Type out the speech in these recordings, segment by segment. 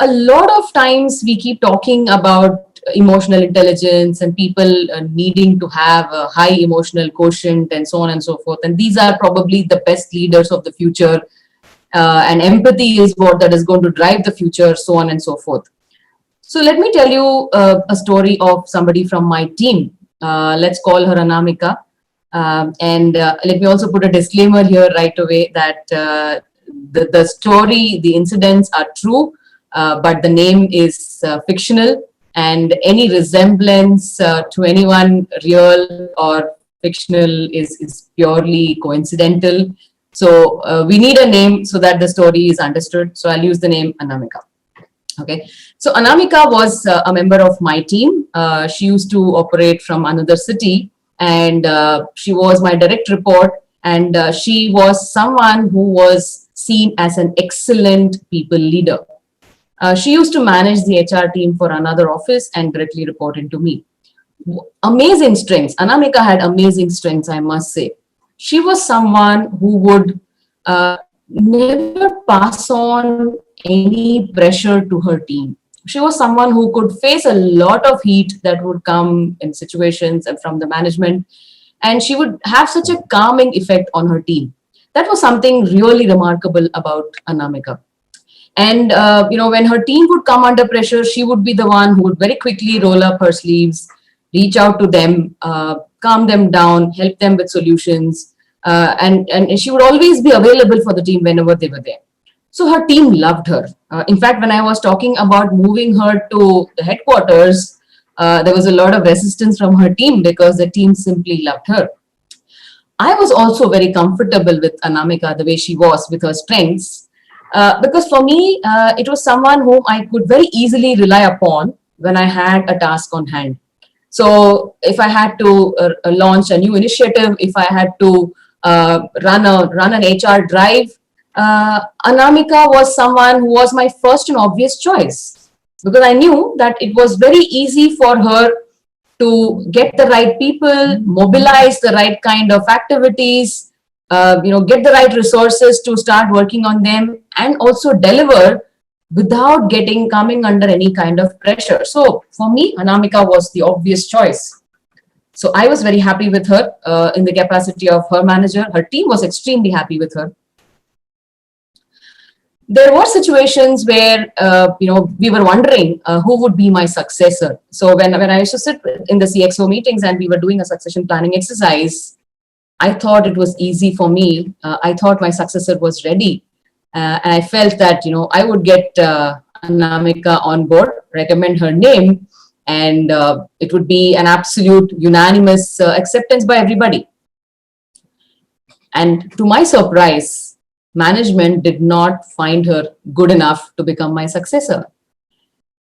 a lot of times we keep talking about emotional intelligence and people needing to have a high emotional quotient and so on and so forth. And these are probably the best leaders of the future. And empathy is what that is going to drive the future, so on and so forth. So let me tell you a story of somebody from my team. Let's call her Anamika. And let me also put a disclaimer here right away that the story, the incidents are true, but the name is fictional, and any resemblance to anyone real or fictional is purely coincidental. So we need a name so that the story is understood. So I'll use the name Anamika. Okay, so Anamika was a member of my team. She used to operate from another city, and she was my direct report. And she was someone who was seen as an excellent people leader. She used to manage the HR team for another office and directly report into me. Amazing strengths. Anamika had amazing strengths, I must say. She was someone who would never pass on any pressure to her team. She was someone who could face a lot of heat that would come in situations and from the management, and she would have such a calming effect on her team. That was something really remarkable about Anamika. And when her team would come under pressure, she would be the one who would very quickly roll up her sleeves, reach out to them, calm them down, help them with solutions, and she would always be available for the team whenever they were there. So her team loved her. In fact, when I was talking about moving her to the headquarters, there was a lot of resistance from her team because the team simply loved her. I was also very comfortable with Anamika the way she was with her strengths, because for me, it was someone whom I could very easily rely upon when I had a task on hand. So if I had to launch a new initiative, if I had to run an HR drive, Anamika was someone who was my first and obvious choice, because I knew that it was very easy for her to get the right people, mobilize the right kind of activities, get the right resources to start working on them, and also deliver without coming under any kind of pressure. So for me, Anamika was the obvious choice. So I was very happy with her in the capacity of her manager. Her team was extremely happy with her. There were situations where we were wondering who would be my successor. So when I used to sit in the CXO meetings and we were doing a succession planning exercise, I thought it was easy for me. I thought my successor was ready, and I felt that I would get Anamika on board, recommend her name, and it would be an absolute unanimous acceptance by everybody. And to my surprise, management did not find her good enough to become my successor.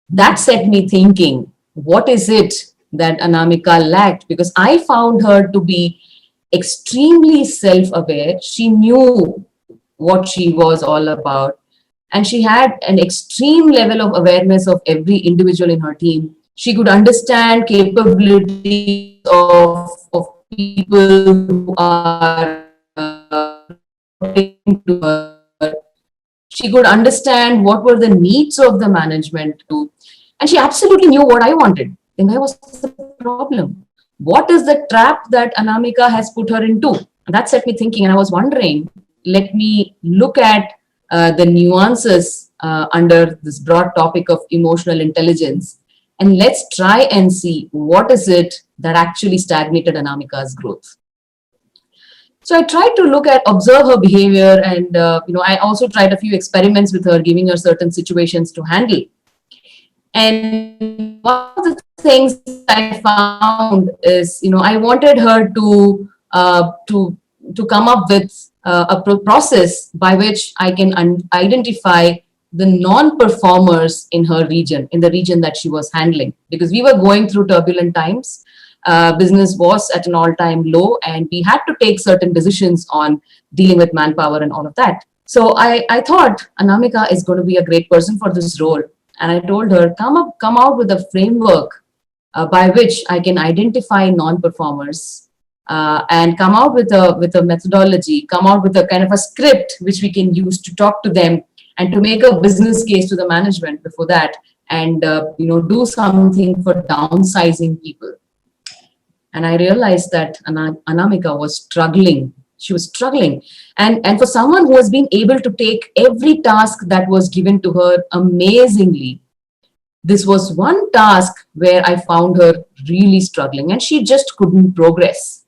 That set me thinking, what is it that Anamika lacked? Because I found her to be extremely self-aware. She knew what she was all about, and she had an extreme level of awareness of every individual in her team. She could understand capabilities of people who are to her. She could understand what were the needs of the management too. And she absolutely knew what I wanted. Then where was the problem? What is the trap that Anamika has put her into? And that set me thinking, and I was wondering, let me look at the nuances under this broad topic of emotional intelligence, and let's try and see what is it that actually stagnated Anamika's growth. So I tried to observe her behavior, and I also tried a few experiments with her, giving her certain situations to handle. And one of the things I found is, I wanted her to come up with a process by which I can identify the non-performers in her region, in the region that she was handling, because we were going through turbulent times. Business was at an all-time low, and we had to take certain decisions on dealing with manpower and all of that. So I thought Anamika is going to be a great person for this role. And I told her, come out with a framework by which I can identify non-performers and come out with a methodology, come out with a kind of a script which we can use to talk to them and to make a business case to the management before that, and do something for downsizing people. And I realized that Anamika was struggling. She was struggling. And for someone who has been able to take every task that was given to her amazingly, this was one task where I found her really struggling and she just couldn't progress.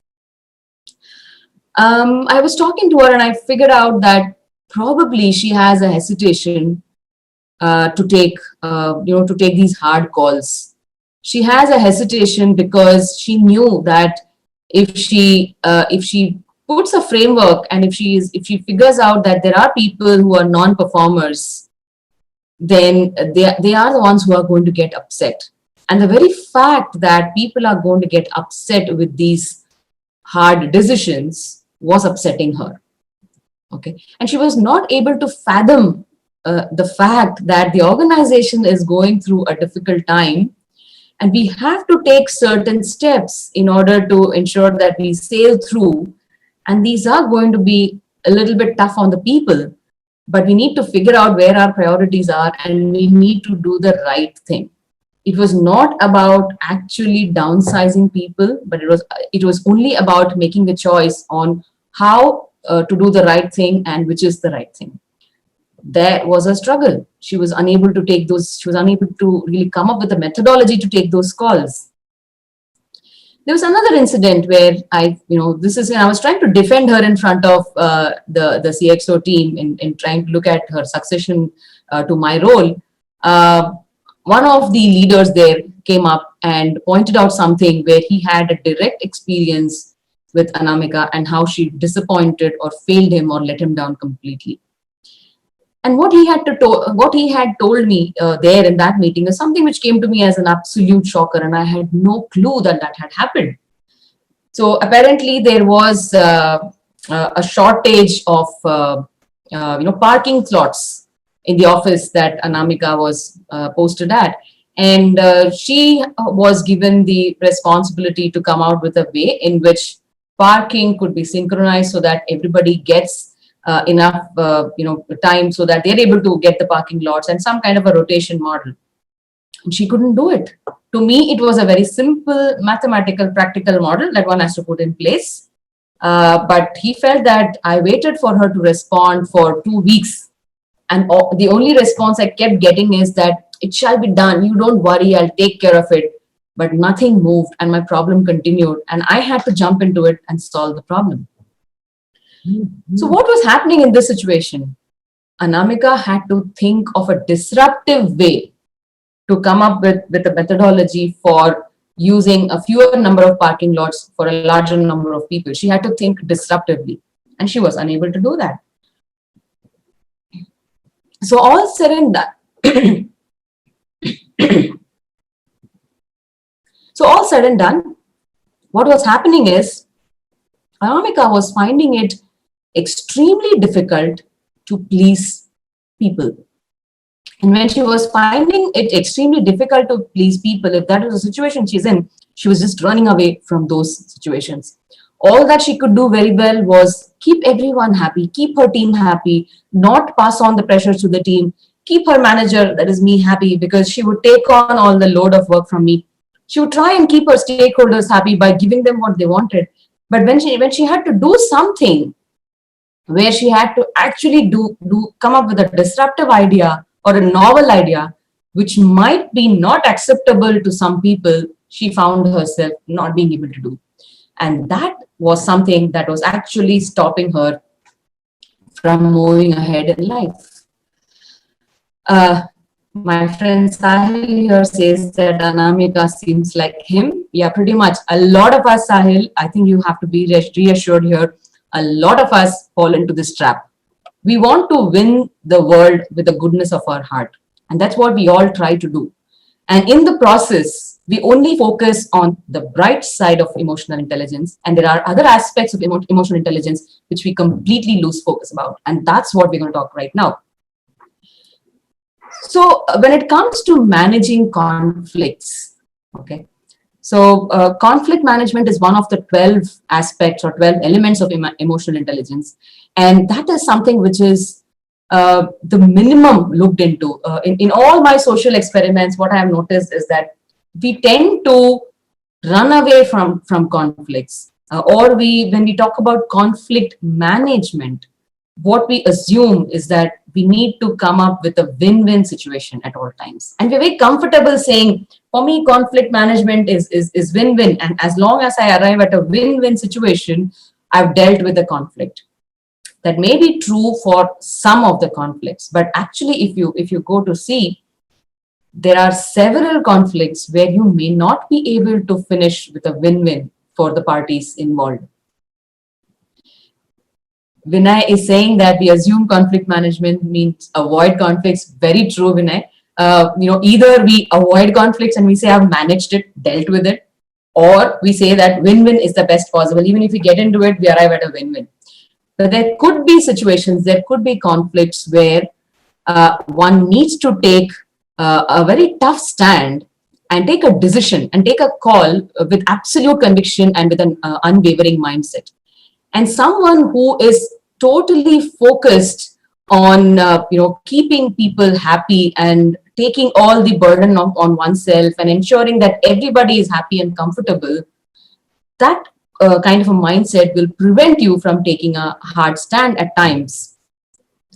I was talking to her and I figured out that probably she has a hesitation to take these hard calls. She has a hesitation because she knew that if she puts a framework, and if she figures out that there are people who are non-performers, then they are the ones who are going to get upset. And the very fact that people are going to get upset with these hard decisions was upsetting her. Okay, and she was not able to fathom the fact that the organization is going through a difficult time, and we have to take certain steps in order to ensure that we sail through. And these are going to be a little bit tough on the people, but we need to figure out where our priorities are and we need to do the right thing. It was not about actually downsizing people, but it was only about making a choice on how to do the right thing and which is the right thing. There was a struggle. She was unable to really come up with a methodology to take those calls. There was another incident where I was trying to defend her in front of the CXO team in trying to look at her succession to my role. One of the leaders there came up and pointed out something where he had a direct experience with Anamika and how she disappointed or failed him or let him down completely. And what he had told me there in that meeting is something which came to me as an absolute shocker, and I had no clue that had happened. So apparently there was a shortage of parking slots in the office that Anamika was posted at, and she was given the responsibility to come out with a way in which parking could be synchronized so that everybody gets enough time so that they're able to get the parking lots, and some kind of a rotation model. And she couldn't do it. To me, it was a very simple mathematical practical model that one has to put in place. But he felt that I waited for her to respond for 2 weeks, and the only response I kept getting is that it shall be done, you don't worry, I'll take care of it. But nothing moved and my problem continued, and I had to jump into it and solve the problem. So what was happening in this situation? Anamika had to think of a disruptive way to come up with a methodology for using a fewer number of parking lots for a larger number of people. She had to think disruptively, and she was unable to do that. So all said and done, what was happening is Anamika was finding it extremely difficult to please people. And when she was finding it extremely difficult to please people, if that was the situation she's in, she was just running away from those situations. All that she could do very well was keep everyone happy, keep her team happy, not pass on the pressure to the team, keep her manager, that is me, happy, because she would take on all the load of work from me. She would try and keep her stakeholders happy by giving them what they wanted. But when she had to do something where she had to actually come up with a disruptive idea or a novel idea, which might be not acceptable to some people, she found herself not being able to do. And that was something that was actually stopping her from moving ahead in life. My friend Sahil here says that Anamika seems like him. Yeah, pretty much. A lot of us, Sahil, I think you have to be reassured here. A lot of us fall into this trap. We want to win the world with the goodness of our heart. And that's what we all try to do. And in the process, we only focus on the bright side of emotional intelligence. And there are other aspects of emotional intelligence which we completely lose focus about. And that's what we're going to talk right now. So when it comes to managing conflicts, okay, so conflict management is one of the 12 aspects or 12 elements of emotional intelligence. And that is something which is the minimum looked into. In all my social experiments, what I have noticed is that we tend to run away from conflicts, or when we talk about conflict management, what we assume is that we need to come up with a win-win situation at all times, and we're very comfortable saying, for me, conflict management is win-win, and as long as I arrive at a win-win situation, I've dealt with the conflict. That may be true for some of the conflicts, but actually, if you go to see, there are several conflicts where you may not be able to finish with a win-win for the parties involved. Vinay is saying that we assume conflict management means avoid conflicts. Very true, Vinay. Either we avoid conflicts and we say I've managed it, dealt with it, or we say that win-win is the best possible. Even if we get into it, we arrive at a win-win. But there could be situations, there could be conflicts where one needs to take a very tough stand and take a decision and take a call with absolute conviction and with an unwavering mindset. And someone who is totally focused on keeping people happy and taking all the burden on oneself and ensuring that everybody is happy and comfortable, that kind of a mindset will prevent you from taking a hard stand at times.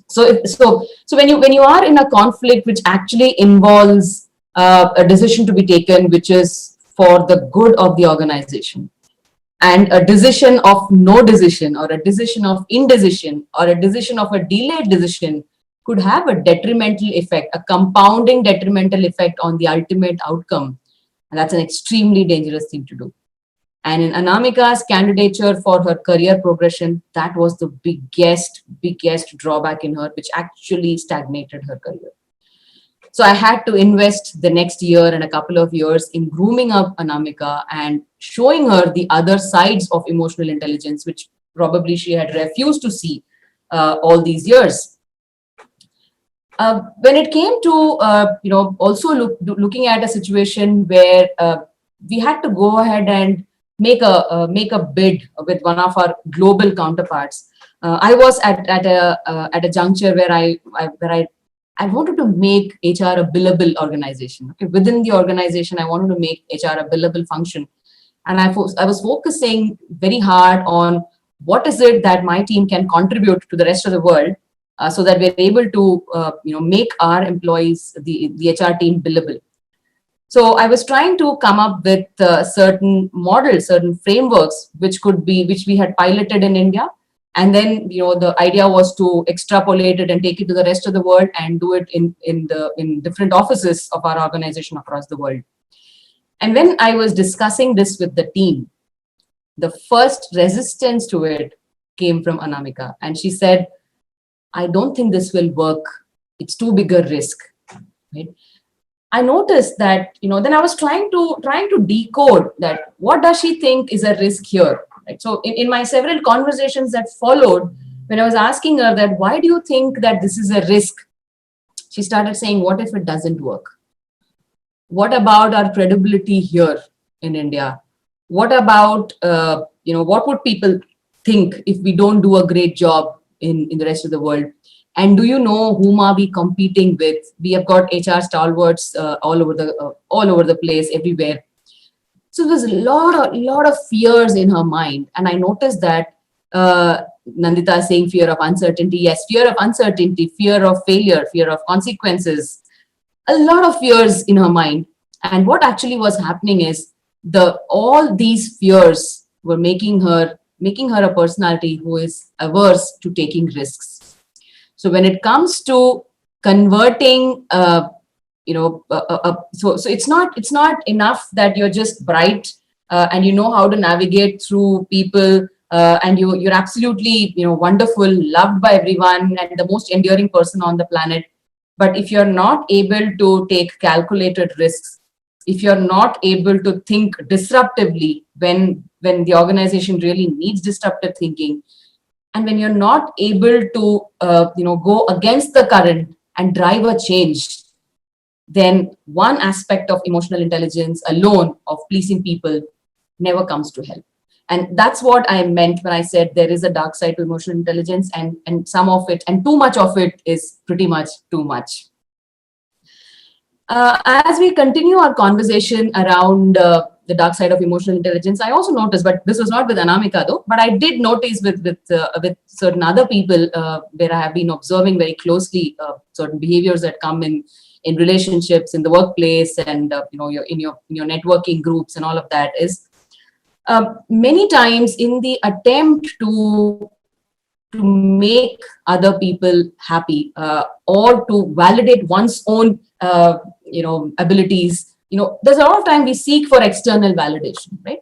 So when you are in a conflict which actually involves a decision to be taken, which is for the good of the organization, and a decision of no decision, or a decision of indecision, or a decision of a delayed decision could have a detrimental effect, a compounding detrimental effect on the ultimate outcome. And that's an extremely dangerous thing to do. And in Anamika's candidature for her career progression, that was the biggest drawback in her, which actually stagnated her career. So I had to invest the next year and a couple of years in grooming up Anamika and showing her the other sides of emotional intelligence, which probably she had refused to see all these years. When it came to, also looking at a situation where we had to go ahead and make a bid with one of our global counterparts. I was at a juncture where I wanted to make HR a billable organization. Okay? Within the organization, I wanted to make HR a billable function. And I was focusing very hard on what is it that my team can contribute to the rest of the world, so that we're able to make our employees, the HR team, billable. So I was trying to come up with certain models, certain frameworks, which we had piloted in India. And then, the idea was to extrapolate it and take it to the rest of the world and do it in different offices of our organization across the world. And when I was discussing this with the team, the first resistance to it came from Anamika. And she said, I don't think this will work. It's too big a risk. Right? I noticed that, then I was trying to decode that what does she think is a risk here? Right? So in my several conversations that followed, when I was asking her that, why do you think that this is a risk? She started saying, what if it doesn't work? What about our credibility here in India? What about, what would people think if we don't do a great job in the rest of the world? And do you know whom are we competing with? We have got HR stalwarts all over the place, everywhere. So there's a lot of fears in her mind, and I noticed that Nandita is saying fear of uncertainty. Yes, fear of uncertainty, fear of failure, fear of consequences. A lot of fears in her mind, and what actually was happening is all these fears were making her a personality who is averse to taking risks. So when it comes to converting, so it's not enough that you're just bright and you know how to navigate through people and you're absolutely wonderful, loved by everyone, and the most endearing person on the planet. But if you're not able to take calculated risks, if you're not able to think disruptively when the organization really needs disruptive thinking, and when you're not able to go against the current and drive a change, then one aspect of emotional intelligence alone, of pleasing people, never comes to help. And that's what I meant when I said there is a dark side to emotional intelligence, and some of it and too much of it is pretty much too much. As we continue our conversation around the dark side of emotional intelligence, I also noticed, but this was not with Anamika though, but I did notice with certain other people where I have been observing very closely certain behaviors that come in relationships, in the workplace, and in your networking groups and all of that is many times in the attempt to make other people happy or to validate one's own abilities. There's a lot of time we seek for external validation, right?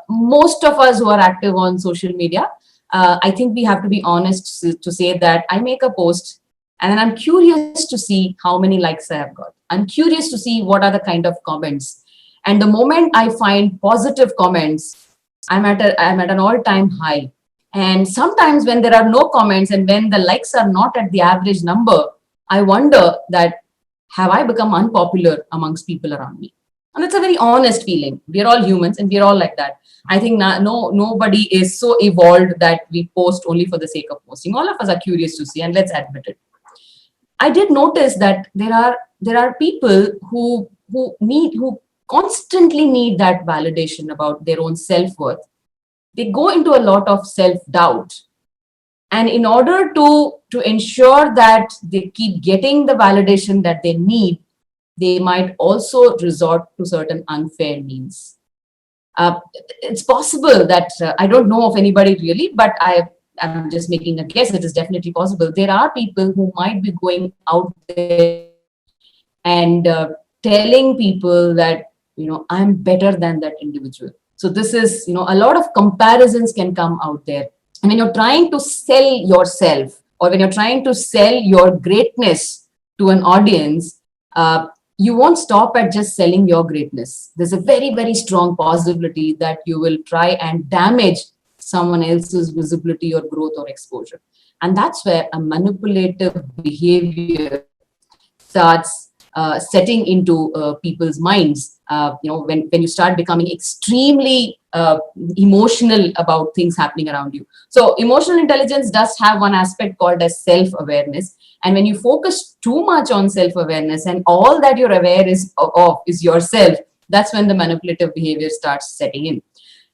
Most of us who are active on social media, I think we have to be honest to say that I make a post and then I'm curious to see how many likes I have got. I'm curious to see what are the kind of comments. And the moment I find positive comments, I'm at an all-time high. And sometimes when there are no comments and when the likes are not at the average number, I wonder that have I become unpopular amongst people around me? And it's a very honest feeling. We're all humans and we're all like that. I think nobody is so evolved that we post only for the sake of posting. All of us are curious to see, and let's admit it. I did notice that there are people who constantly need that validation about their own self-worth. They go into a lot of self-doubt. And in order to ensure that they keep getting the validation that they need, they might also resort to certain unfair means. It's possible that, I don't know of anybody really, but I'm just making a guess, it is definitely possible. There are people who might be going out there and telling people that, I'm better than that individual. So this is, a lot of comparisons can come out there. And when you're trying to sell yourself or when you're trying to sell your greatness to an audience, you won't stop at just selling your greatness. There's a very, very strong possibility that you will try and damage someone else's visibility or growth or exposure. And that's where a manipulative behavior starts setting into people's minds. When you start becoming extremely emotional about things happening around you. So emotional intelligence does have one aspect called as self-awareness. And when you focus too much on self-awareness and all that you're aware of is yourself, that's when the manipulative behavior starts setting in.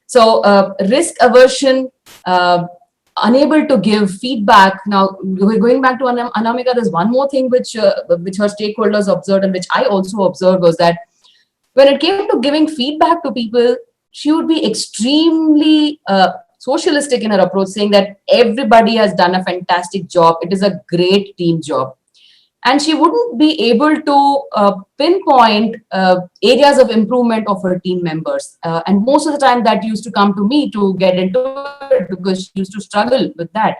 So risk aversion, unable to give feedback. Now, going back to Anamika, there's one more thing which her stakeholders observed and which I also observed was that when it came to giving feedback to people, she would be extremely socialistic in her approach, saying that everybody has done a fantastic job. It is a great team job. And she wouldn't be able to pinpoint areas of improvement of her team members. And most of the time that used to come to me to get into it because she used to struggle with that.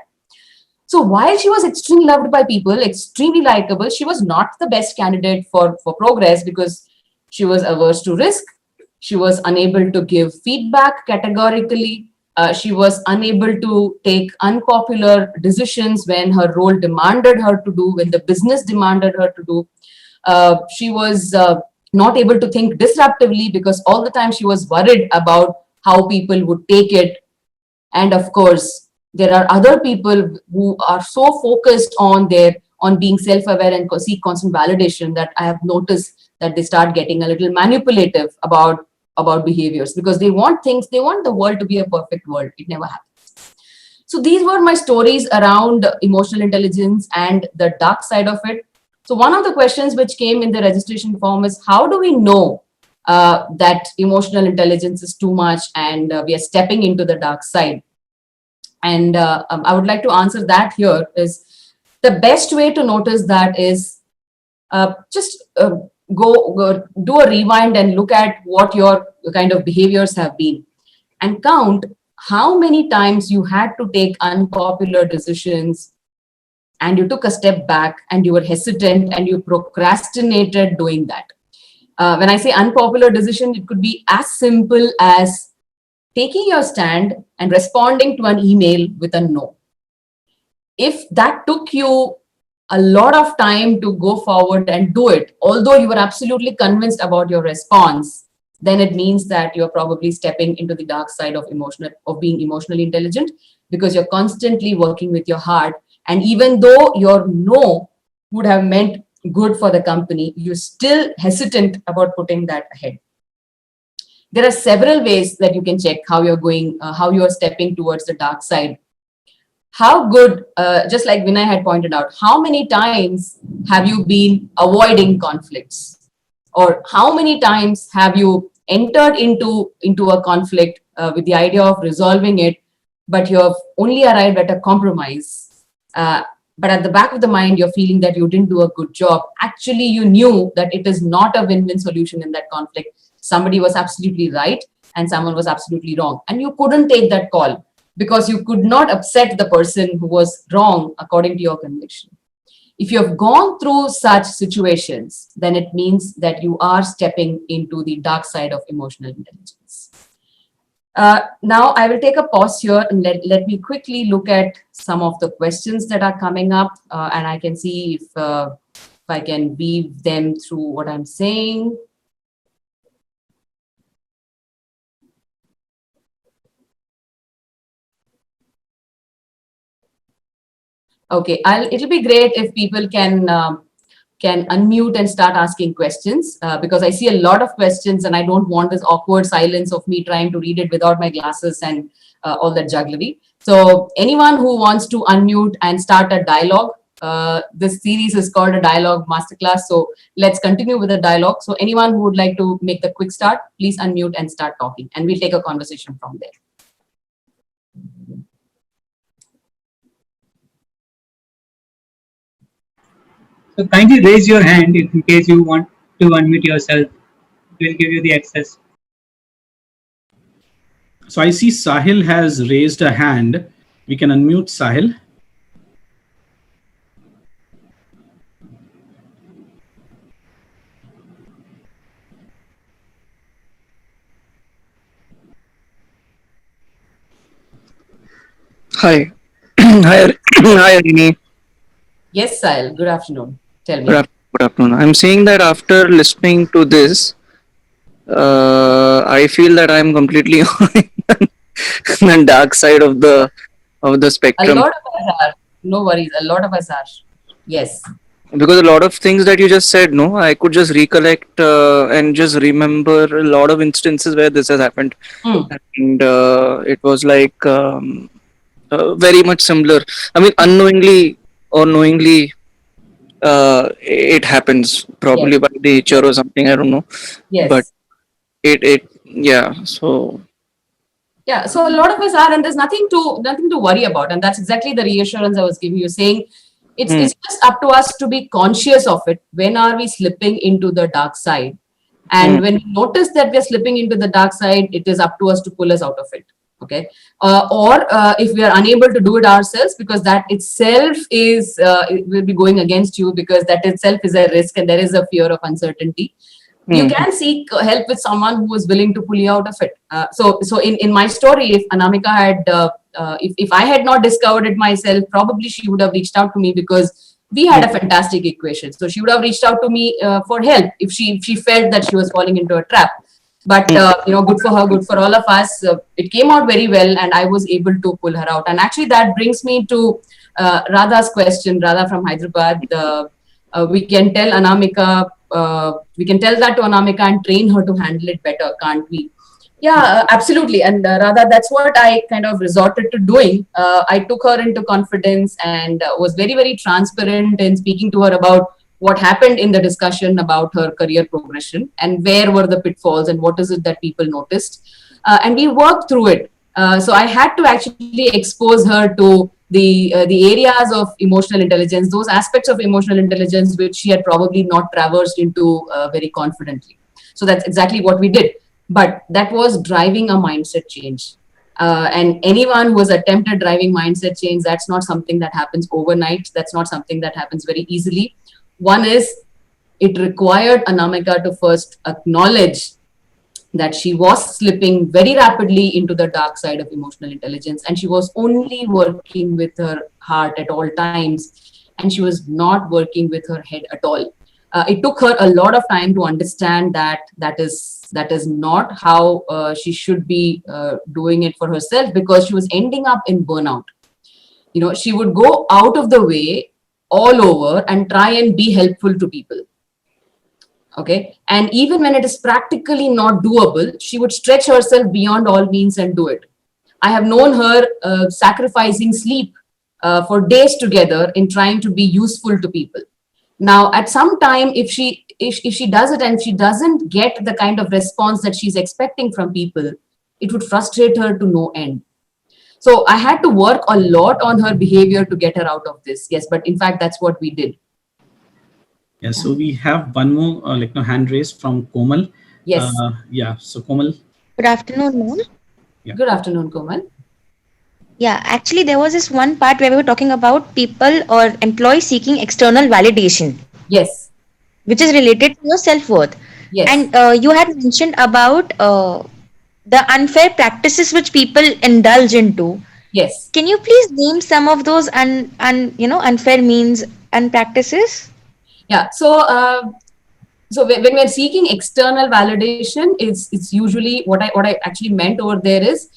So while she was extremely loved by people, extremely likable, she was not the best candidate for progress because she was averse to risk. She was unable to give feedback categorically. She was unable to take unpopular decisions when her role demanded her to do, when the business demanded her to do. She was not able to think disruptively because all the time she was worried about how people would take it. And of course, there are other people who are so focused on being self-aware and seek constant validation that I have noticed that they start getting a little manipulative about behaviors because they want the world to be a perfect world. It never happens. So these were my stories around emotional intelligence and the dark side of it. So one of the questions which came in the registration form is, how do we know that emotional intelligence is too much and we are stepping into the dark side? And I would like to answer that here is the best way to notice that is just go do a rewind and look at what your kind of behaviors have been and count how many times you had to take unpopular decisions and you took a step back and you were hesitant and you procrastinated doing that. When I say unpopular decision, it could be as simple as taking your stand and responding to an email with a no. If that took you a lot of time to go forward and do it, although you were absolutely convinced about your response, then it means that you're probably stepping into the dark side of being emotionally intelligent, because you're constantly working with your heart. And even though your no would have meant good for the company, you're still hesitant about putting that ahead. There are several ways that you can check how you're going, how you're stepping towards the dark side. How good, just like Vinay had pointed out, how many times have you been avoiding conflicts? Or how many times have you entered into a conflict with the idea of resolving it, but you have only arrived at a compromise? But at the back of the mind, you're feeling that you didn't do a good job. Actually, you knew that it is not a win-win solution in that conflict. Somebody was absolutely right and someone was absolutely wrong. And you couldn't take that call because you could not upset the person who was wrong according to your conviction. If you have gone through such situations, then it means that you are stepping into the dark side of emotional intelligence. Now, I will take a pause here and let me quickly look at some of the questions that are coming up, and I can see if I can weave them through what I'm saying. Okay, it'll be great if people can unmute and start asking questions, because I see a lot of questions and I don't want this awkward silence of me trying to read it without my glasses and all that jugglery. So anyone who wants to unmute and start a dialogue, this series is called a dialogue masterclass. So let's continue with the dialogue. So anyone who would like to make the quick start, please unmute and start talking, and we'll take a conversation from there. So kindly raise your hand if in case you want to unmute yourself. We'll give you the access. So I see Sahil has raised a hand. We can unmute Sahil. Hi. Hi, hi, Arini. Yes, Sahil, good afternoon. Tell me. Good afternoon. I'm saying that after listening to this, I feel that I'm completely on the dark side of the A spectrum. lot of us are. No worries. A lot of us are. Yes. Because a lot of things that you just said, no, I could just recollect and just remember a lot of instances where this has happened, and it was like very much similar. I mean, unknowingly or knowingly, it happens probably Yes. by nature or something. I don't know, but Yes. yeah. So Yeah. So a lot of us are, and there's nothing to worry about, and that's exactly the reassurance I was giving you, saying it's just up to us to be conscious of it. When are we slipping into the dark side? And when we notice that we're slipping into the dark side, it is up to us to pull us out of it. Okay. Or if we are unable to do it ourselves, because that itself it will be going against you, because that itself is a risk and there is a fear of uncertainty. You can seek help with someone who is willing to pull you out of it. So in my story, if Anamika had, if I had not discovered it myself, probably she would have reached out to me, because we had a fantastic equation. So she would have reached out to me for help if she felt that she was falling into a trap. But good for her, good for all of us. It came out very well, and I was able to pull her out. And actually, that brings me to Radha's question. Radha from Hyderabad. We can tell Anamika. We can tell that to Anamika and train her to handle it better, can't we? Yeah, absolutely. And Radha, that's what I kind of resorted to doing. I took her into confidence and was very, very transparent in speaking to her about what happened in the discussion about her career progression and where were the pitfalls and what is it that people noticed. And we worked through it. So I had to actually expose her to the areas of emotional intelligence, those aspects of emotional intelligence which she had probably not traversed into very confidently. So that's exactly what we did. But that was driving a mindset change. And anyone who has attempted driving mindset change, that's not something that happens overnight. That's not something that happens very easily. One is, it required Anamika to first acknowledge that she was slipping very rapidly into the dark side of emotional intelligence, and she was only working with her heart at all times, and she was not working with her head at all. It took her a lot of time to understand that that is not how she should be doing it for herself, because she was ending up in burnout. She would go out of the way all over and try and be helpful to people. Okay. And even when it is practically not doable, she would stretch herself beyond all means and do it. I have known her sacrificing sleep for days together in trying to be useful to people. Now, at some time, if she does it and she doesn't get the kind of response that she's expecting from people, it would frustrate her to no end. So I had to work a lot on her behavior to get her out of this. Yes, but in fact, that's what we did. Yeah, so we have one more hand raised from Komal. Yes. So Komal. Good afternoon, ma'am. Yeah. Good afternoon, Komal. Yeah, actually, there was this one part where we were talking about people or employees seeking external validation. Yes. Which is related to your self-worth. Yes. And you had mentioned about the unfair practices which people indulge into. Yes. Can you please name some of those unfair means and practices? Yeah. So when we're seeking external validation, it's usually what I actually meant over there is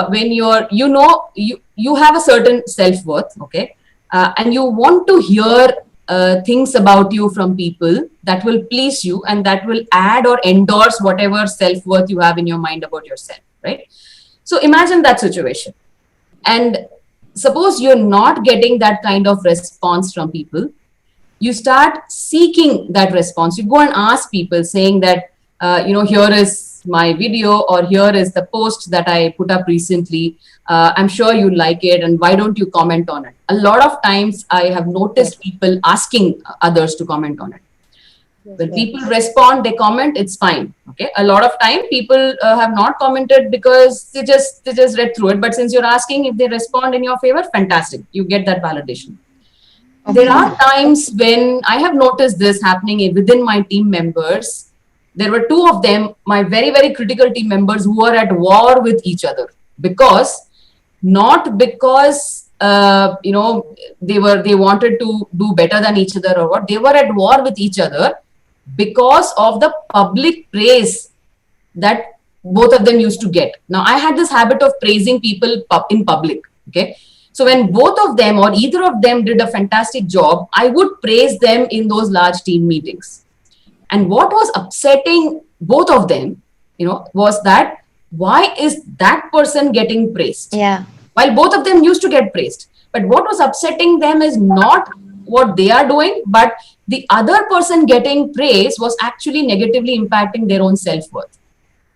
when you have a certain self-worth, okay, and you want to hear things about you from people that will please you and that will add or endorse whatever self-worth you have in your mind about yourself, right? So imagine that situation, and suppose you're not getting that kind of response from people. You start seeking that response. You go and ask people saying that, here is my video, or here is the post that I put up recently. I'm sure you like it, and why don't you comment on it? A lot of times I have noticed people asking others to comment on it. When people respond, they comment, it's fine. Okay. A lot of time people have not commented because they just read through it. But since you're asking if they respond in your favor, fantastic. You get that validation. Okay. There are times when I have noticed this happening within my team members. There were two of them, my very, very critical team members, who were at war with each other not because they wanted to do better than each other or what. They were at war with each other because of the public praise that both of them used to get. Now, I had this habit of praising people in public. Okay. So when both of them or either of them did a fantastic job, I would praise them in those large team meetings. And what was upsetting both of them, was that why is that person getting praised? Yeah. While both of them used to get praised. But what was upsetting them is not what they are doing, but the other person getting praise was actually negatively impacting their own self-worth.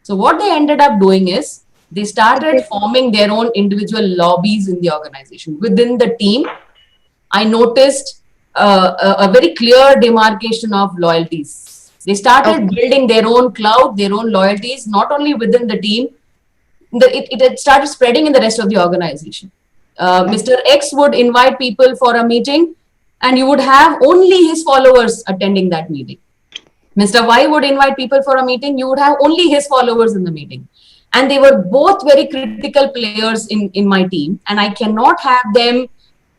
So what they ended up doing is, they started forming their own individual lobbies in the organization. Within the team, I noticed a very clear demarcation of loyalties. They started building their own cloud, their own loyalties, not only within the team, it started spreading in the rest of the organization. Mr. X would invite people for a meeting, and you would have only his followers attending that meeting. Mr. Y would invite people for a meeting, you would have only his followers in the meeting. And they were both very critical players in my team. And I cannot have them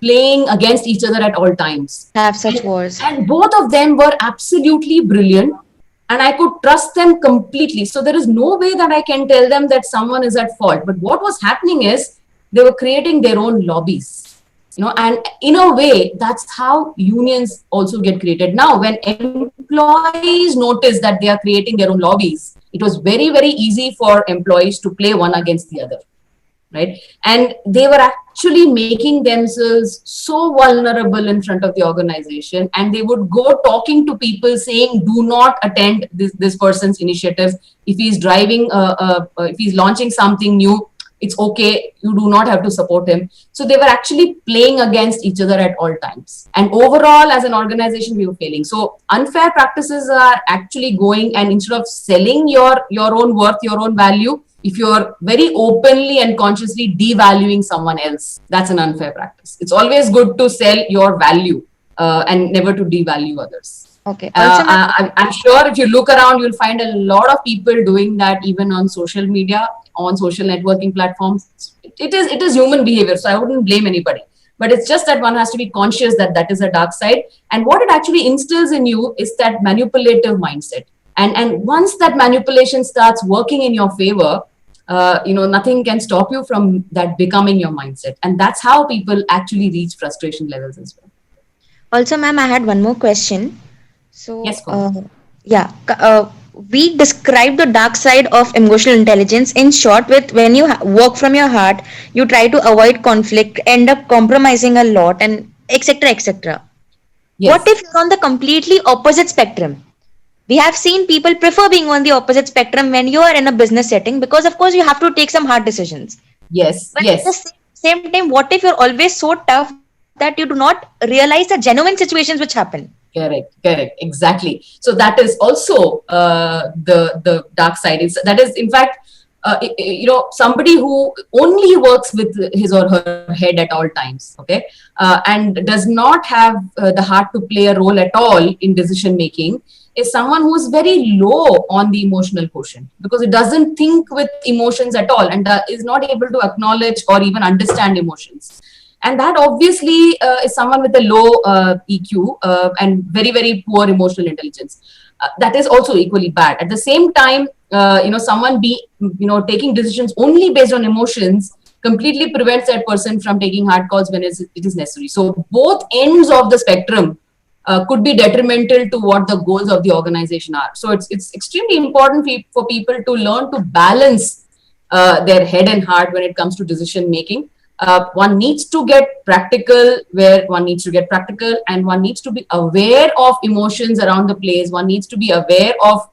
playing against each other at all times. Have such wars. And both of them were absolutely brilliant. And I could trust them completely. So there is no way that I can tell them that someone is at fault. But what was happening is, they were creating their own lobbies. And in a way, that's how unions also get created. Now, when employees notice that they are creating their own lobbies, it was very, very easy for employees to play one against the other, right? And they were actually making themselves so vulnerable in front of the organization, and they would go talking to people saying, do not attend this person's initiative. If he's driving, if he's launching something new, it's okay. You do not have to support him. So they were actually playing against each other at all times. And overall, as an organization, we were failing. So unfair practices are actually going, and instead of selling your own worth, your own value, if you're very openly and consciously devaluing someone else, that's an unfair practice. It's always good to sell your value and never to devalue others. Okay. I'm sure if you look around, you'll find a lot of people doing that, even on social media, on social networking platforms. It is human behavior, so I wouldn't blame anybody. But it's just that one has to be conscious that that is a dark side. And what it actually instills in you is that manipulative mindset. And once that manipulation starts working in your favor, nothing can stop you from that becoming your mindset. And that's how people actually reach frustration levels as well. Also, ma'am, I had one more question. So, Yes, go on. yeah, we describe the dark side of emotional intelligence in short with when you work from your heart, you try to avoid conflict, end up compromising a lot, and etc. etc. What Yes. if you're on the completely opposite spectrum? We have seen people prefer being on the opposite spectrum when you are in a business setting because, of course, you have to take some hard decisions. Yes. But at the Yes. same time, what if you're always so tough that you do not realize the genuine situations which happen? Correct, exactly. So that is also the dark side. That is, in fact, somebody who only works with his or her head at all times, okay, and does not have the heart to play a role at all in decision making, is someone who is very low on the emotional quotient, because it doesn't think with emotions at all, and is not able to acknowledge or even understand emotions. And that obviously is someone with a low EQ and very, very poor emotional intelligence. That is also equally bad. At the same time, someone taking decisions only based on emotions completely prevents that person from taking hard calls when it is necessary. So both ends of the spectrum could be detrimental to what the goals of the organization are. So it's extremely important for people to learn to balance their head and heart when it comes to decision making. One needs to get practical where one needs to get practical, and one needs to be aware of emotions around the place. One needs to be aware of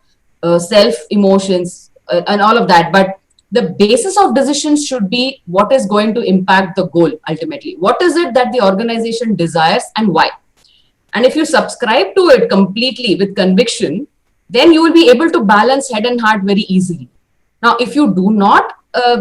self emotions and all of that. But the basis of decisions should be what is going to impact the goal ultimately. What is it that the organization desires and why? And if you subscribe to it completely with conviction, then you will be able to balance head and heart very easily. Now, if you do not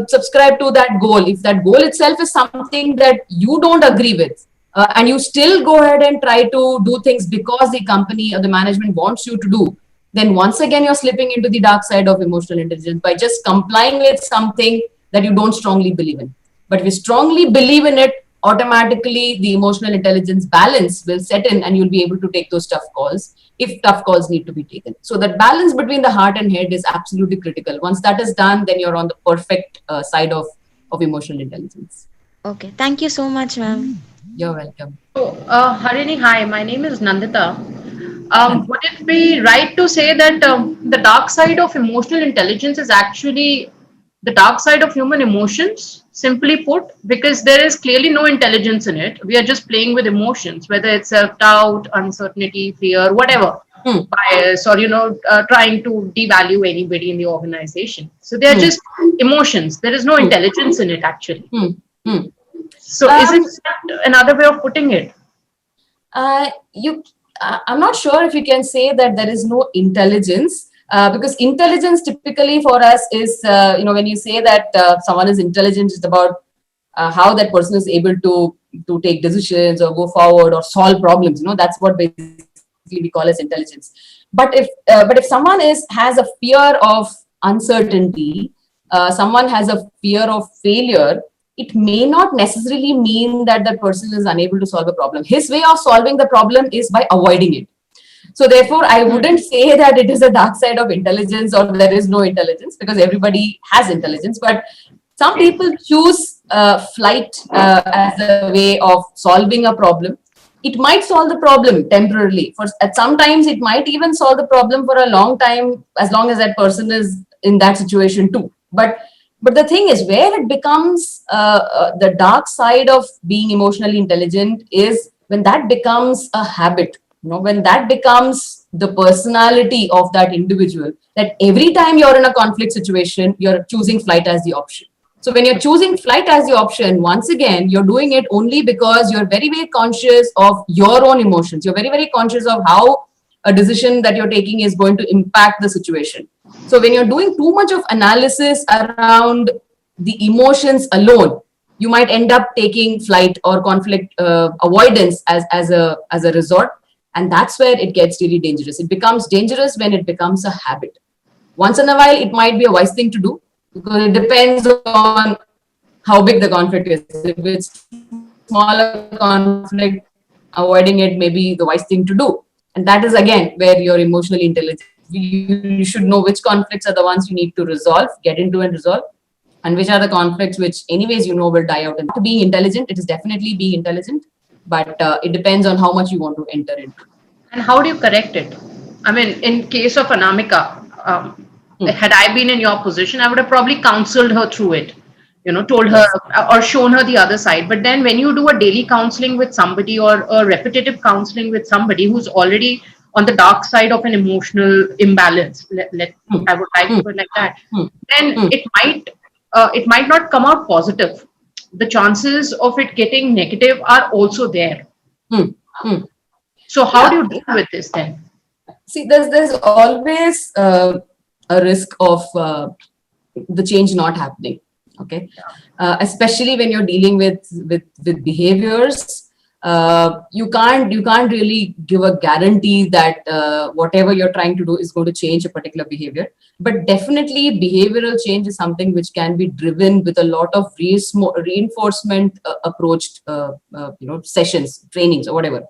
subscribe to that goal, if that goal itself is something that you don't agree with, and you still go ahead and try to do things because the company or the management wants you to do, then once again you're slipping into the dark side of emotional intelligence by just complying with something that you don't strongly believe in. But if you strongly believe in it, automatically the emotional intelligence balance will set in, and you'll be able to take those tough calls if tough calls need to be taken. So that balance between the heart and head is absolutely critical. Once that is done, then you're on the perfect side of emotional intelligence. Okay, thank you so much, ma'am. You're welcome. So, Harini, hi, my name is Nandita. Would it be right to say that the dark side of emotional intelligence is actually the dark side of human emotions, simply put, because there is clearly no intelligence in it. We are just playing with emotions, whether it's self-doubt, uncertainty, fear, whatever, bias, or, trying to devalue anybody in the organization. So they are just emotions. There is no intelligence in it, actually. So isn't that another way of putting it? I'm not sure if you can say that there is no intelligence, because intelligence typically for us is, when you say that someone is intelligent, it's about how that person is able to take decisions or go forward or solve problems. That's what basically we call as intelligence. But if someone has a fear of uncertainty, someone has a fear of failure, it may not necessarily mean that that person is unable to solve a problem. His way of solving the problem is by avoiding it. So therefore, I wouldn't say that it is a dark side of intelligence or there is no intelligence, because everybody has intelligence. But some people choose flight as a way of solving a problem. It might solve the problem temporarily. At sometimes it might even solve the problem for a long time, as long as that person is in that situation too. But the thing is, where it becomes the dark side of being emotionally intelligent is when that becomes a habit. When that becomes the personality of that individual, that every time you're in a conflict situation, you're choosing flight as the option. So when you're choosing flight as the option, once again, you're doing it only because you're very, very conscious of your own emotions. You're very, very conscious of how a decision that you're taking is going to impact the situation. So when you're doing too much of analysis around the emotions alone, you might end up taking flight or conflict avoidance as a resort. And that's where it gets really dangerous. It becomes dangerous when it becomes a habit. Once in a while, it might be a wise thing to do, because it depends on how big the conflict is. If it's smaller conflict, avoiding it may be the wise thing to do. And that is again where you're emotionally intelligent. You should know which conflicts are the ones you need to resolve, get into and resolve, and which are the conflicts which anyways you know will die out. And being intelligent, it is definitely being intelligent, but it depends on how much you want to enter into. And how do you correct it? I mean, in case of Anamika, had I been in your position, I would have probably counseled her through it, told her or shown her the other side. But then when you do a daily counseling with somebody or a repetitive counseling with somebody who's already on the dark side of an emotional imbalance, I would like to put it like that, then it might not come out positive. The chances of it getting negative are also there. So how do you deal with this then? See, there's always a risk of the change not happening. Okay, especially when you're dealing with behaviors, you can't really give a guarantee that whatever you're trying to do is going to change a particular behavior. But definitely, behavioral change is something which can be driven with a lot of reinforcement approached, sessions, trainings, or whatever.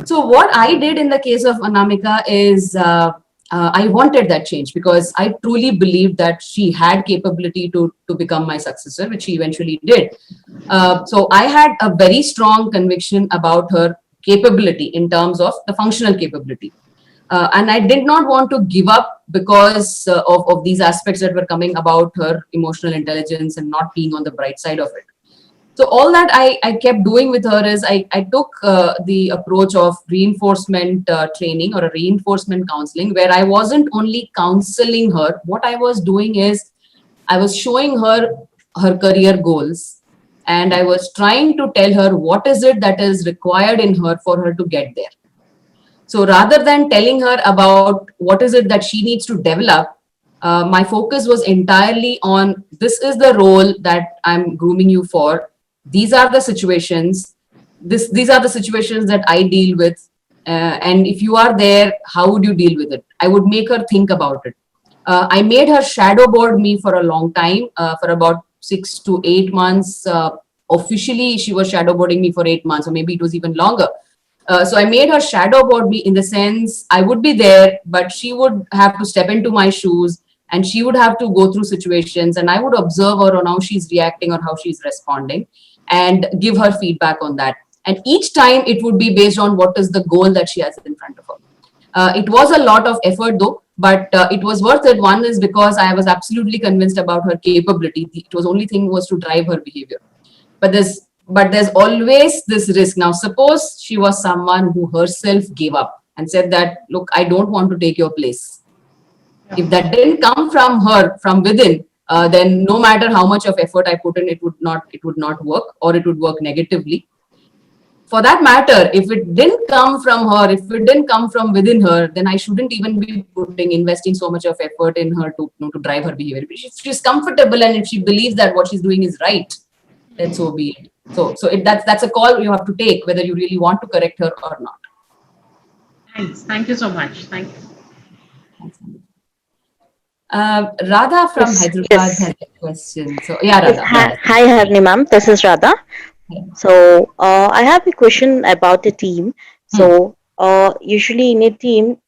So what I did in the case of Anamika is I wanted that change because I truly believed that she had capability to become my successor, which she eventually did. So I had a very strong conviction about her capability in terms of the functional capability. And I did not want to give up because of these aspects that were coming about her emotional intelligence and not being on the bright side of it. So all that I kept doing with her is I took the approach of reinforcement training or a reinforcement counseling, where I wasn't only counseling her. What I was doing is I was showing her her career goals, and I was trying to tell her what is it that is required in her for her to get there. So rather than telling her about what is it that she needs to develop, my focus was entirely on this is the role that I'm grooming you for. These are the situations. These are the situations that I deal with. And if you are there, how would you deal with it? I would make her think about it. I made her shadow board me for a long time, for about 6 to 8 months. Officially, she was shadow boarding me for 8 months, or maybe it was even longer. So I made her shadow board me in the sense I would be there, but she would have to step into my shoes and she would have to go through situations, and I would observe her on how she's reacting or how she's responding and give her feedback on that. And each time it would be based on what is the goal that she has in front of her. It was a lot of effort though, but it was worth it. One is because I was absolutely convinced about her capability. It was only thing was to drive her behavior. But there's always this risk. Now, suppose she was someone who herself gave up and said that, look, I don't want to take your place. If that didn't come from her, from within, then no matter how much of effort I put in, it would not work, or it would work negatively. For that matter, if it didn't come from her, if it didn't come from within her, then I shouldn't even be investing so much of effort in her to drive her behavior. If she's comfortable and if she believes that what she's doing is right, then so be it. So that's a call you have to take, whether you really want to correct her or not. Thanks. Thank you so much. Thank you. Radha from Hyderabad has a question. So yeah, Radha. Hi, Harni ma'am. This is Radha. So I have a question about the team. So usually in a team,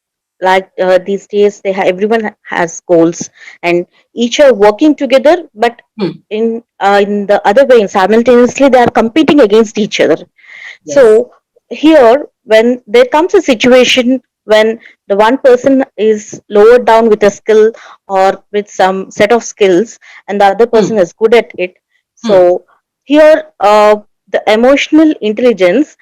like these days, everyone has goals, and each are working together. But in the other way, simultaneously, they are competing against each other. Yes. So here, when there comes a situation when the one person is lowered down with a skill or with some set of skills, and the other person is good at it, so here the emotional intelligence,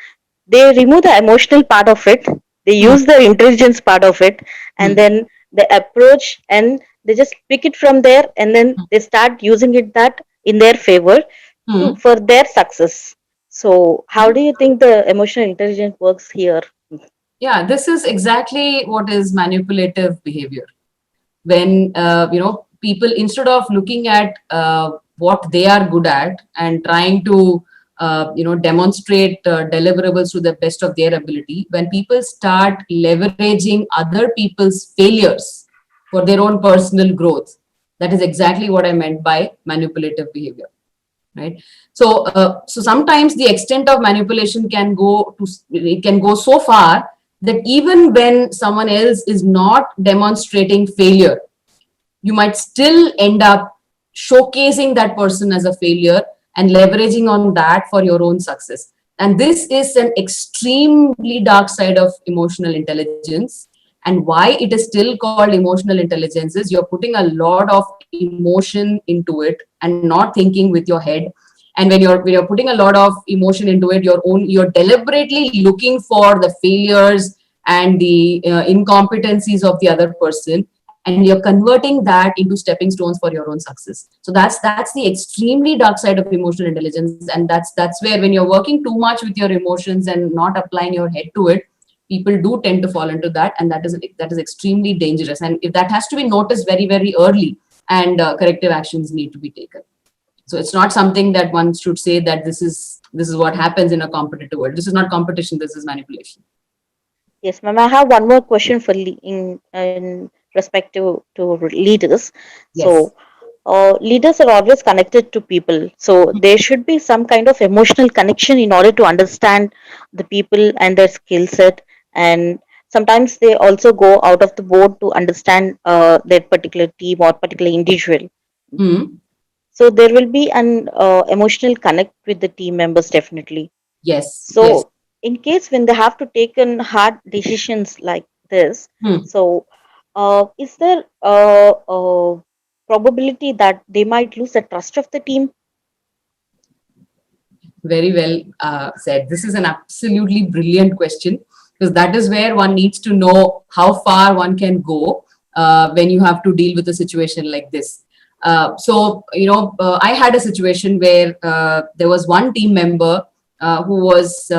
they remove the emotional part of it, they use the intelligence part of it, and then they approach and they just pick it from there, and then they start using it that in their favor for their success. So how do you think the emotional intelligence works here? Yeah, this is exactly what is manipulative behavior. When people, instead of looking at what they are good at and trying to demonstrate deliverables to the best of their ability, when people start leveraging other people's failures for their own personal growth, that is exactly what I meant by manipulative behavior. right? So sometimes the extent of manipulation can go so far that even when someone else is not demonstrating failure, you might still end up showcasing that person as a failure and leveraging on that for your own success. And this is an extremely dark side of emotional intelligence. And why it is still called emotional intelligence is you're putting a lot of emotion into it and not thinking with your head. And when you're putting a lot of emotion into it, you're deliberately looking for the failures and the incompetencies of the other person, and you're converting that into stepping stones for your own success. So that's the extremely dark side of emotional intelligence, and that's where, when you're working too much with your emotions and not applying your head to it, people do tend to fall into that, and that is extremely dangerous. And if that has to be noticed very, very early, and corrective actions need to be taken. So it's not something that one should say that this is what happens in a competitive world. This is not competition, this is manipulation. Yes, ma'am. I have one more question for in respect to leaders. Yes. So, leaders are always connected to people. So there should be some kind of emotional connection in order to understand the people and their skill set. And sometimes they also go out of the board to understand that particular team or particular individual. Hmm. So there will be an emotional connect with the team members definitely. Yes. Yes. So, in case when they have to take in hard decisions like this, Hmm. so is there a probability that they might lose the trust of the team? Very well said. This is an absolutely brilliant question, because that is where one needs to know how far one can go when you have to deal with a situation like this. I had a situation where there was one team member who was,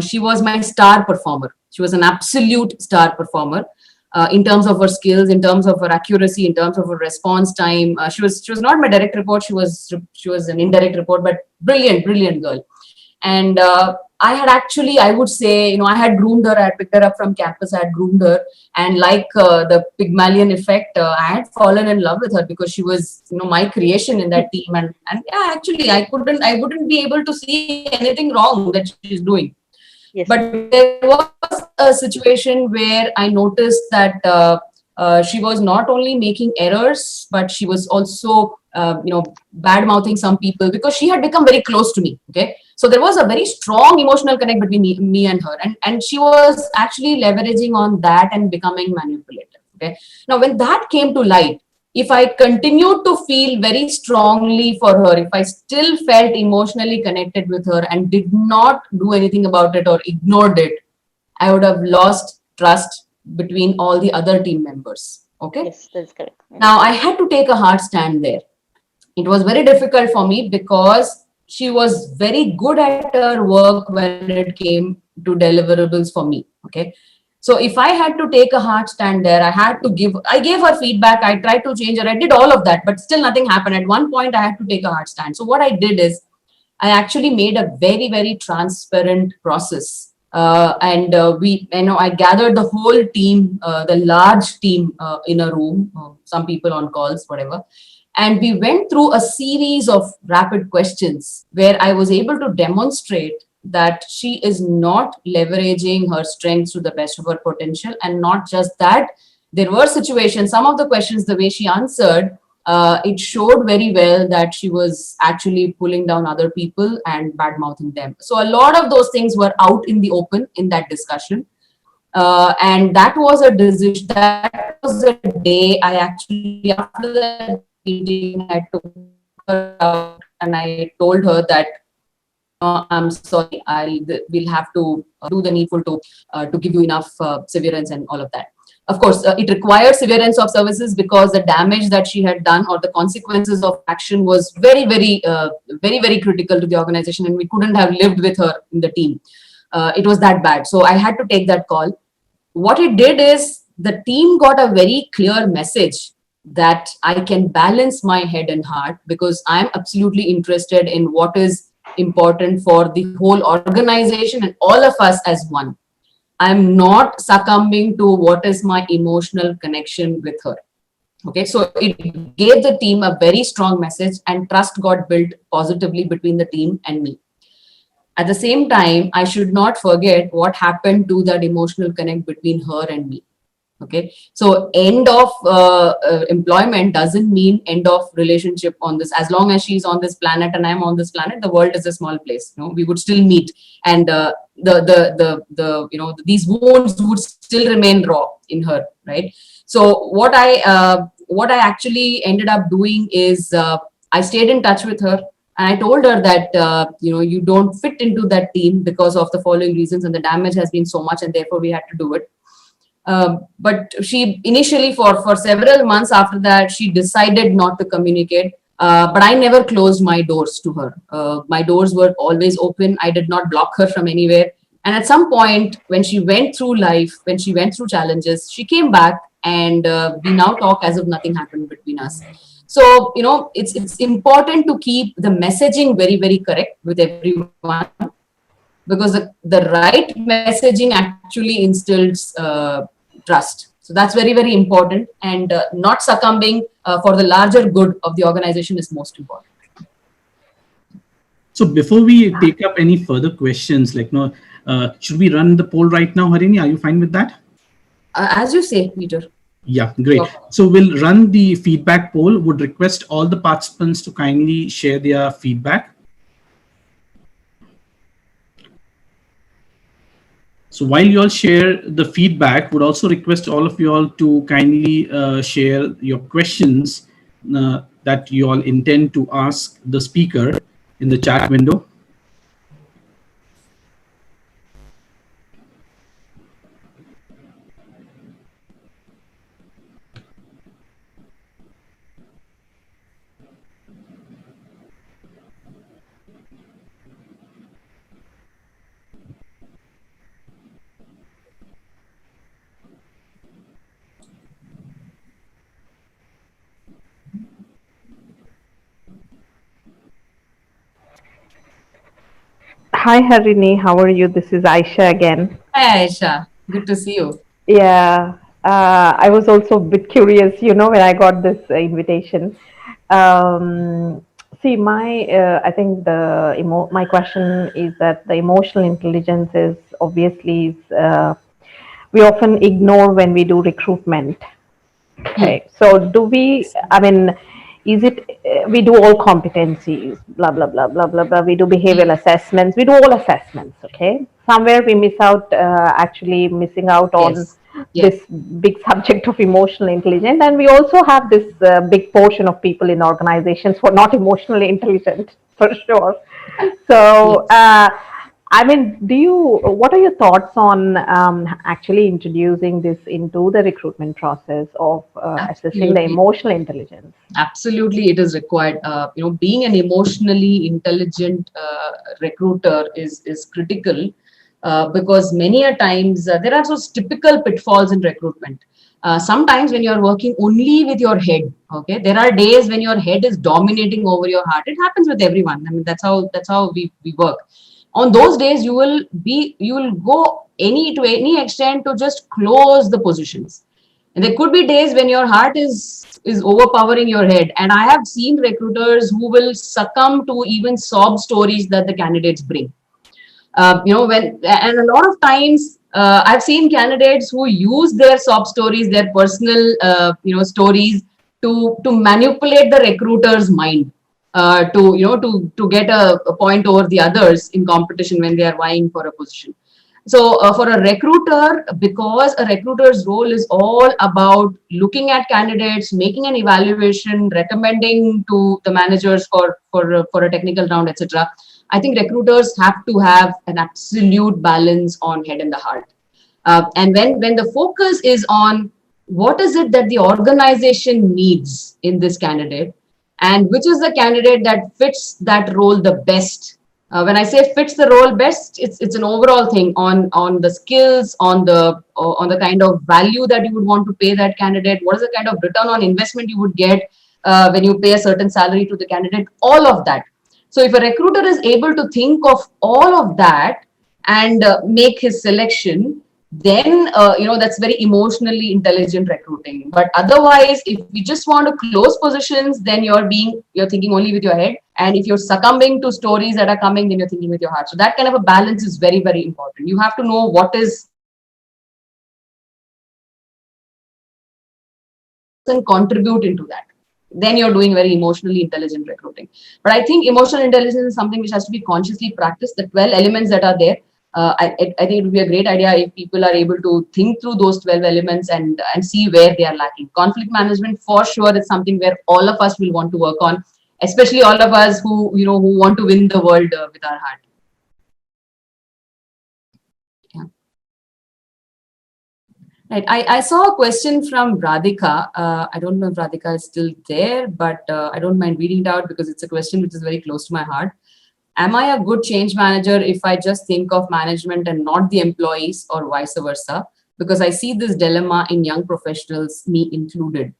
she was my star performer. She was an absolute star performer. In terms of her skills, in terms of her accuracy, in terms of her response time. She was not my direct report. She was an indirect report, but brilliant girl. And I would say, I had groomed her. I had picked her up from campus. I had groomed her, and like the Pygmalion effect, I had fallen in love with her because she was, my creation in that team. And yeah, actually, I wouldn't be able to see anything wrong that she's doing. Yes. But there was a situation where I noticed that she was not only making errors, but she was also, bad mouthing some people, because she had become very close to me. Okay. So there was a very strong emotional connect between me and her. And she was actually leveraging on that and becoming manipulative. Okay. Now, when that came to light, if I continued to feel very strongly for her, if I still felt emotionally connected with her and did not do anything about it or ignored it, I would have lost trust between all the other team members. Okay. Yes, that's correct. Now, I had to take a hard stand there. It was very difficult for me because she was very good at her work when it came to deliverables for me. Okay. So if I had to take a hard stand there, I gave her feedback. I tried to change her. I did all of that, but still nothing happened. At one point, I had to take a hard stand. So what I did is I actually made a very, very transparent process. I gathered the whole team, the large team in a room, some people on calls, whatever. And we went through a series of rapid questions where I was able to demonstrate that she is not leveraging her strengths to the best of her potential. And not just that, there were situations, some of the questions, the way she answered, it showed very well that she was actually pulling down other people and bad mouthing them. So a lot of those things were out in the open in that discussion. And that was a decision, that was a day I actually, after the meeting, I took her out and I told her that, I'm sorry, we'll have to do the needful to give you enough severance and all of that. Of course, it required severance of services because the damage that she had done or the consequences of action was very, very critical to the organization, and we couldn't have lived with her in the team. It was that bad. So I had to take that call. What it did is the team got a very clear message that I can balance my head and heart, because I'm absolutely interested in what is important for the whole organization and all of us as one. I'm not succumbing to what is my emotional connection with her. Okay, so it gave the team a very strong message, and trust got built positively between the team and me. At the same time, I should not forget what happened to that emotional connect between her and me. Okay, so end of employment doesn't mean end of relationship on this. As long as she's on this planet and I'm on this planet, the world is a small place. We would still meet, and these wounds would still remain raw in her, right? So what I actually ended up doing is I stayed in touch with her. And I told her that you don't fit into that team because of the following reasons, and the damage has been so much, and therefore we had to do it. But she initially, for several months after that, she decided not to communicate. But I never closed my doors to her. My doors were always open. I did not block her from anywhere. And at some point, when she went through life, when she went through challenges, she came back, and we now talk as if nothing happened between us. So it's important to keep the messaging very, very correct with everyone, because the right messaging actually instills trust. So that's very, very important, and not succumbing for the larger good of the organization is most important. So before we take up any further questions, should we run the poll right now, Harini? Are you fine with that? As you say, Peter. Yeah, great. Okay. So we'll run the feedback poll. Would request all the participants to kindly share their feedback. So while you all share the feedback, would also request all of you all to kindly share your questions that you all intend to ask the speaker in the chat window. Hi Harini, how are you? This is Aisha again. Hi, Aisha. Good to see you. Yeah, I was also a bit curious, when I got this invitation. See, I think my question is that the emotional intelligence is obviously we often ignore when we do recruitment. Okay, so is it, we do all competencies, blah, blah, blah, blah, blah, blah. We do behavioral assessments, we do all assessments, okay? Somewhere we actually missing out on this big subject of emotional intelligence. And we also have this big portion of people in organizations who are not emotionally intelligent, for sure. So, what are your thoughts on actually introducing this into the recruitment process of assessing the emotional intelligence? Absolutely, it is required. Being an emotionally intelligent recruiter is critical, because many a times there are those typical pitfalls in recruitment. Sometimes when you're working only with your head, okay, there are days when your head is dominating over your heart. It happens with everyone. I mean, that's how we work. On those days, you will go to any extent to just close the positions. And there could be days when your heart is overpowering your head. And I have seen recruiters who will succumb to even sob stories that the candidates bring. And a lot of times I've seen candidates who use their sob stories, their personal stories to manipulate the recruiter's mind, to get a point over the others in competition when they are vying for a position. So for a recruiter, because a recruiter's role is all about looking at candidates, making an evaluation, recommending to the managers for a technical round, etc. I think recruiters have to have an absolute balance on head and the heart. And when the focus is on what is it that the organization needs in this candidate, and which is the candidate that fits that role the best. When I say fits the role best, it's an overall thing on the skills, on the kind of value that you would want to pay that candidate. What is the kind of return on investment you would get when you pay a certain salary to the candidate? All of that. So if a recruiter is able to think of all of that and make his selection, then that's very emotionally intelligent recruiting. But otherwise, if you just want to close positions, then you're thinking only with your head. And if you're succumbing to stories that are coming, then you're thinking with your heart. So that kind of a balance is very, very important. You have to know what is and contribute into that. Then you're doing very emotionally intelligent recruiting. But I think emotional intelligence is something which has to be consciously practiced. The 12 elements that are there, I think it would be a great idea if people are able to think through those 12 elements and see where they are lacking. Conflict management, for sure, is something where all of us will want to work on, especially all of us who want to win the world with our heart. Right. I saw a question from Radhika. I don't know if Radhika is still there, but I don't mind reading it out because it's a question which is very close to my heart. Am I a good change manager if I just think of management and not the employees, or vice versa? Because I see this dilemma in young professionals, me included.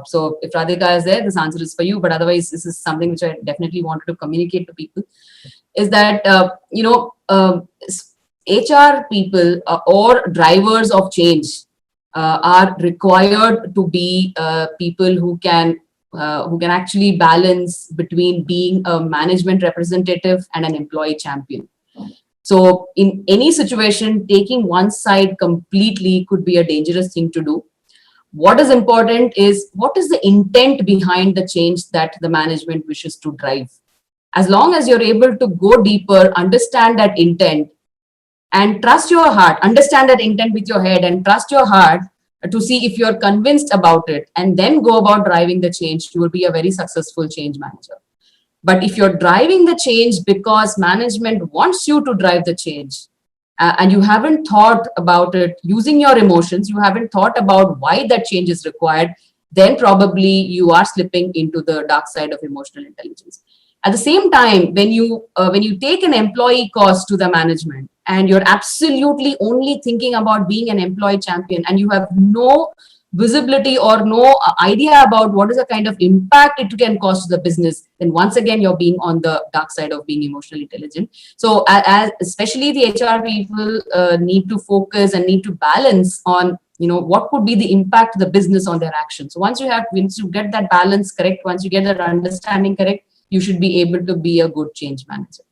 So if Radhika is there, this answer is for you. But otherwise, this is something which I definitely wanted to communicate to people. Is that, HR people or drivers of change are required to be people who can actually balance between being a management representative and an employee champion. So in any situation, taking one side completely could be a dangerous thing to do. What is important is what is the intent behind the change that the management wishes to drive. As long as you're able to go deeper, understand that intent, and trust your heart, understand that intent with your head and trust your heart to see if you're convinced about it, and then go about driving the change, you will be a very successful change manager. But if you're driving the change because management wants you to drive the change, and you haven't thought about it using your emotions, you haven't thought about why that change is required, then probably you are slipping into the dark side of emotional intelligence. At the same time, when you take an employee cost to the management and you're absolutely only thinking about being an employee champion and you have no visibility or no idea about what is the kind of impact it can cause to the business, then once again you're being on the dark side of being emotionally intelligent. So especially the HR people need to focus and need to balance on what could be the impact to the business on their actions. So once you get that balance correct, once you get that understanding correct, you should be able to be a good change manager.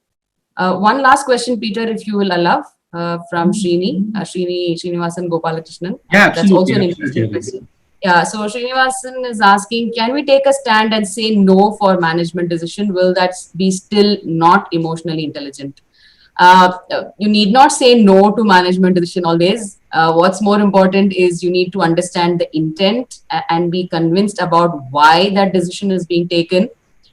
One last question, Peter, if you will allow, from Srinivasan Gopalakrishnan. Yeah, That's also an absolutely. interesting question. Yeah, so Srinivasan is asking, can we take a stand and say no for management decision? Will that be still not emotionally intelligent? You need not say no to management decision always. What's more important is you need to understand the intent and be convinced about why that decision is being taken.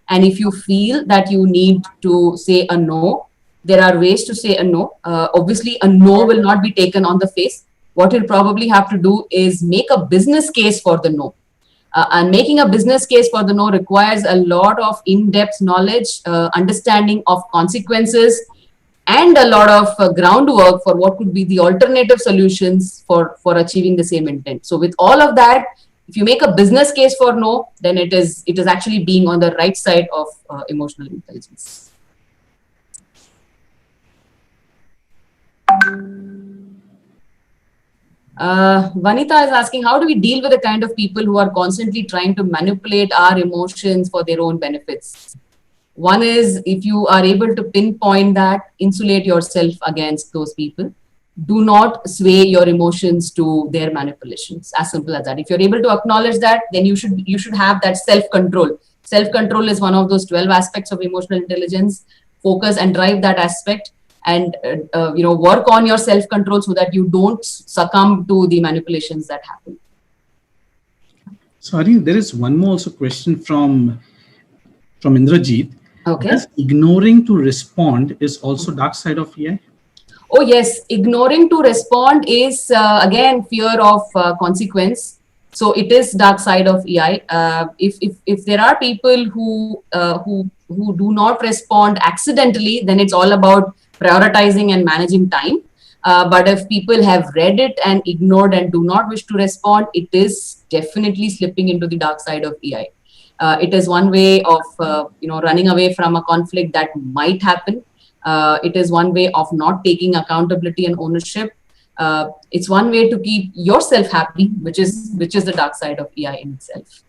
And if you feel that you need to say a no, there are ways to say a no. Obviously, a no will not be taken on the face. What you'll probably have to do is make a business case for the no. And making a business case for the no requires a lot of in-depth knowledge, understanding of consequences, and a lot of groundwork for what could be the alternative solutions for achieving the same intent. So with all of that, if you make a business case for no, then it is actually being on the right side of emotional intelligence. Vanita is asking, how do we deal with the kind of people who are constantly trying to manipulate our emotions for their own benefits? One is, if you are able to pinpoint that, insulate yourself against those people. Do not sway your emotions to their manipulations. As simple as that. If you're able to acknowledge that, then you should have that self-control. Self-control is one of those 12 aspects of emotional intelligence. Focus and drive that aspect, and work on your self-control so that you don't succumb to the manipulations that happen. So I think there is one more also question from Indrajit. Okay. Does ignoring to respond is also dark side of AI? Oh yes, ignoring to respond is again fear of consequence. So it is dark side of EI. If there are people who do not respond accidentally, then it's all about prioritizing and managing time. But if people have read it and ignored and do not wish to respond, it is definitely slipping into the dark side of EI. It is one way of running away from a conflict that might happen. It is one way of not taking accountability and ownership. It's one way to keep yourself happy, which is the dark side of AI in itself.